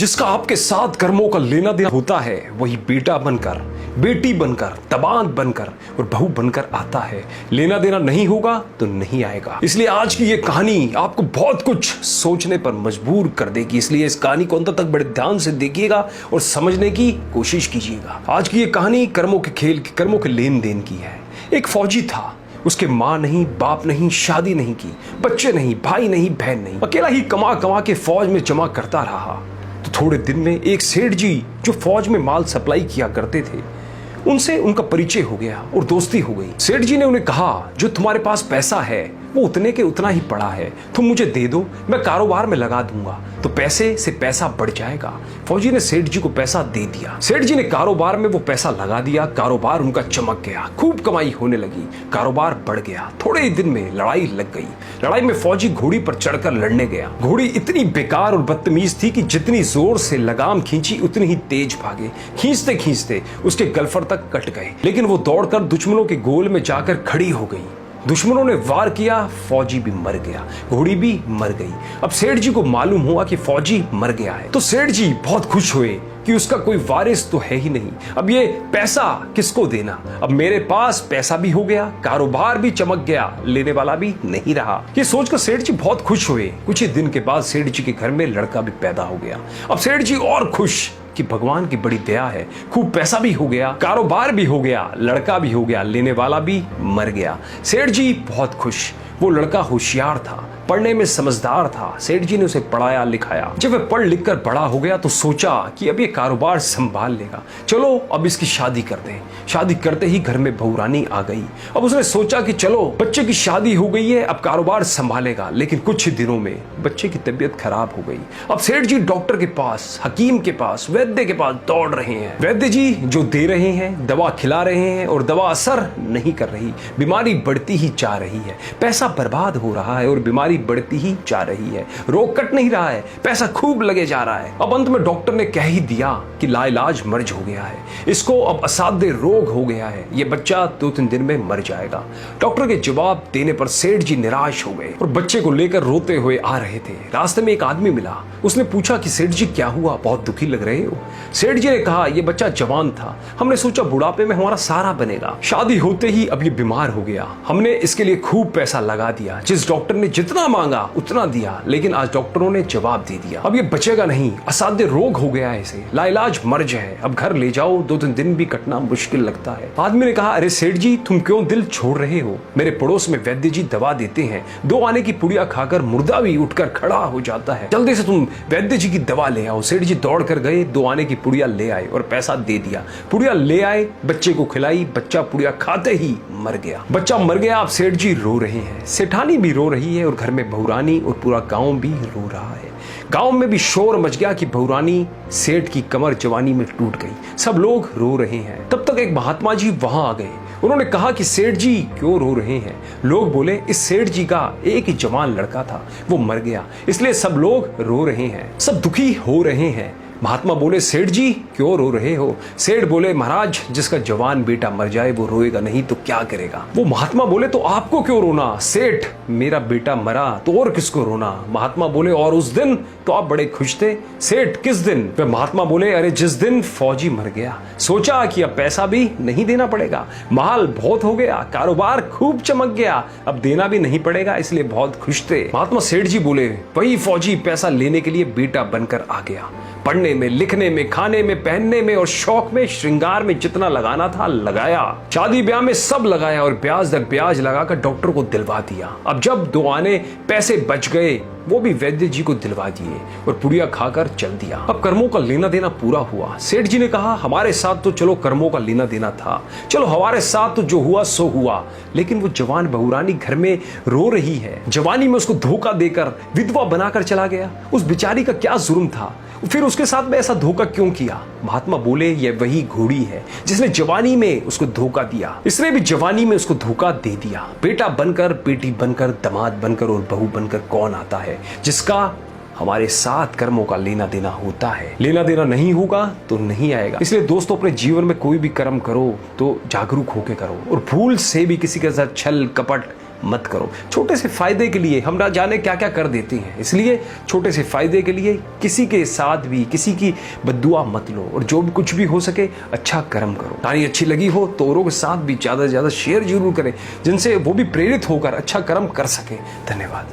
जिसका आपके साथ कर्मों का लेना देना होता है वही बेटा बनकर, बेटी बनकर, दामाद बनकर और बहू बनकर आता है। लेना देना नहीं होगा तो नहीं आएगा। इसलिए आज की ये कहानी आपको बहुत कुछ सोचने पर मजबूर कर देगी। इसलिए इस कहानी को अंत तक बड़े ध्यान से देखिएगा और समझने की कोशिश कीजिएगा। आज की ये कहानी कर्मों के खेल की, कर्मों के लेन देन की है। एक फौजी था, उसके माँ नहीं, बाप नहीं, शादी नहीं की, बच्चे नहीं, भाई नहीं, बहन नहीं, अकेला ही कमा कमा के फौज में जमा करता रहा। तो थोड़े दिन में एक सेठ जी जो फौज में माल सप्लाई किया करते थे, उनसे उनका परिचय हो गया और दोस्ती हो गई। सेठ जी ने उन्हें कहा, जो तुम्हारे पास पैसा है वो उतने के उतना ही पड़ा है, तुम मुझे दे दो, मैं कारोबार में लगा दूंगा तो पैसे से पैसा बढ़ जाएगा। फौजी ने सेठ जी को पैसा दे दिया। सेठ जी ने कारोबार में वो पैसा लगा दिया। कारोबार उनका चमक गया, खूब कमाई होने लगी, कारोबार बढ़ गया। थोड़े ही दिन में लड़ाई लग गई। लड़ाई में फौजी घोड़ी पर चढ़कर लड़ने गया। घोड़ी इतनी बेकार और बदतमीज थी कि जितनी जोर से लगाम खींची उतनी ही तेज भागे। खींचते खींचते उसके गलफर तक कट गए, लेकिन वो दौड़कर दुश्मनों के गोल में जाकर खड़ी हो गई। दुश्मनों ने वार किया, फौजी भी मर गया, घोड़ी भी मर गई। अब सेठ जी को मालूम हुआ कि फौजी मर गया है, तो सेठ जी बहुत खुश हुए कि उसका कोई वारिस तो है ही नहीं। अब ये पैसा किसको देना? अब मेरे पास पैसा भी हो गया, कारोबार भी चमक गया, लेने वाला भी नहीं रहा। ये सोचकर सेठ जी बहुत खुश हुए। कुछ ही दिन के बाद सेठ जी के घर में लड़का भी पैदा हो गया। अब सेठ जी और खुश कि भगवान की बड़ी दया है, खूब पैसा भी हो गया, कारोबार भी हो गया, लड़का भी हो गया, लेने वाला भी मर गया। सेठ जी बहुत खुश। वो लड़का होशियार था, पढ़ने में समझदार था। सेठ जी ने उसे पढ़ाया लिखाया। जब वह पढ़ लिख कर बड़ा हो गया तो सोचा कि अब ये कारोबार संभाल लेगा, चलो अब इसकी शादी कर दें। शादी करते ही घर में बहू रानी आ गई। अब उसने सोचा कि चलो बच्चे की शादी हो गई है, अब कारोबार संभालेगा। लेकिन कुछ ही दिनों में बच्चे की तबीयत खराब हो गई। अब सेठ जी डॉक्टर के पास, हकीम के पास, वैद्य के पास दौड़ रहे हैं। वैद्य जी जो दे रहे हैं, दवा खिला रहे हैं और दवा असर नहीं कर रही, बीमारी बढ़ती ही जा रही है, पैसा बर्बाद हो रहा है और बीमारी बढ़ती ही जा रही है, रोग कट नहीं रहा है, पैसा खूब लगे जा रहा है। अब अंत में डॉक्टर ने कह ही दिया कि लाइलाज मर्ज हो गया है, इसको अब असाध्य रोग हो गया है, ये बच्चा 2-3 दिन में मर जाएगा। डॉक्टर के जवाब देने पर सेठ जी निराश हो गए और बच्चे को लेकर रोते हुए आ रहे थे। रास्ते में एक आदमी मिला। उसने पूछा कि सेठ जी क्या हुआ, बहुत दुखी लग रहे हो? सेठ जी ने कहा, ये बच्चा जवान था, हमने सोचा बुढ़ापे में हमारा सहारा बनेगा, शादी होते ही अब ये बीमार हो गया, हमने इसके लिए खूब पैसा लगा दिया, जिस डॉक्टर ने जितना मांगा उतना दिया, लेकिन आज डॉक्टरों ने जवाब दे दिया, अब ये बचेगा नहीं, असाध्य रोग हो गया है, इसे लाइलाज मर्ज है, अब घर ले जाओ, 2-3 दिन भी कटना मुश्किल लगता है। आदमी ने कहा, अरे सेठ जी तुम क्यों दिल छोड़ रहे हो? मेरे पड़ोस में वैद्य जी दवा देते हैं, 2 आने की पुड़िया खाकर मुर्दा भी उठकर खड़ा हो जाता है, जल्दी से तुम वैद्य जी की दवा ले आओ। सेठ जी दौड़ कर गए, 2 आने की पुड़िया ले आए और पैसा दे दिया। पुड़िया ले आए, बच्चे को खिलाई, बच्चा पुड़िया खाते ही मर गया। बच्चा मर गया। अब सेठ जी रो रहे हैं, सेठानी भी रो रही है और घर में बहुरानी और पूरा गांव भी रो रहा है। गांव में भी शोर मच गया कि बहुरानी सेठ की कमर जवानी में टूट गई। सब लोग रो रहे हैं। तब तक एक महात्मा जी वहां आ गए। उन्होंने कहा कि सेठ जी क्यों रो रहे हैं? लोग बोले, इस सेठ जी का एक ही जवान लड़का था, वो मर गया, इसलिए सब लोग रो रहे हैं, सब दुखी हो रहे हैं। महात्मा बोले, सेठ जी क्यों रो रहे हो? सेठ बोले, महाराज जिसका जवान बेटा मर जाए वो रोएगा नहीं तो क्या करेगा? वो महात्मा बोले, तो आपको क्यों रोना? सेठ मेरा बेटा मरा तो और किसको रोना? महात्मा बोले, और उस दिन तो आप बड़े खुश थे। सेठ किस दिन? वे महात्मा बोले, अरे जिस दिन फौजी मर गया, सोचा कि अब पैसा भी नहीं देना पड़ेगा, माल बहुत हो गया, कारोबार खूब चमक गया, अब देना भी नहीं पड़ेगा, इसलिए बहुत खुश थे। महात्मा सेठ जी बोले, वही फौजी पैसा लेने के लिए बेटा बनकर आ गया। पढ़ने में, लिखने में, खाने में, पहनने में और शौक में, श्रृंगार में जितना लगाना था लगाया, शादी ब्याह में सब लगाया और ब्याज दर ब्याज लगाकर डॉक्टर को दिलवा दिया। अब जब 2 आने पैसे बच गए वो भी वैद्य जी को दिलवा दिए और पुड़िया खाकर चल दिया। अब कर्मों का लेना देना पूरा हुआ। सेठ जी ने कहा, हमारे साथ तो चलो कर्मों का लेना देना था, चलो हमारे साथ तो जो हुआ सो हुआ, लेकिन वो जवान बहुरानी घर में रो रही है। जवानी में उसको धोखा देकर विधवा बनाकर चला गया। उस बेचारी का क्या जुर्म था? फिर उसके साथ में ऐसा धोखा क्यों किया? महात्मा बोले, ये वही घोड़ी है जिसने जवानी में उसको धोखा दिया, इसने भी जवानी में उसको धोखा दे दिया। बेटा बनकर, बेटी बनकर, दामाद बनकर और बहू बनकर कौन आता है जिसका हमारे साथ कर्मों का लेना देना होता है? लेना देना नहीं होगा तो नहीं आएगा। इसलिए दोस्तों, अपने जीवन में कोई भी कर्म करो तो जागरूक होकर करो और भूल से भी किसी के साथ छल कपट मत करो। छोटे से फायदे के लिए हम ना जाने क्या क्या कर देते हैं, इसलिए छोटे से फायदे के लिए किसी के साथ भी किसी की बद्दुआ मत लो, और जो भी कुछ भी हो सके अच्छा कर्म करो। कहानी अच्छी लगी हो तो औरों के साथ भी ज़्यादा से ज़्यादा शेयर जरूर करें, जिनसे वो भी प्रेरित होकर अच्छा कर्म कर सके। धन्यवाद।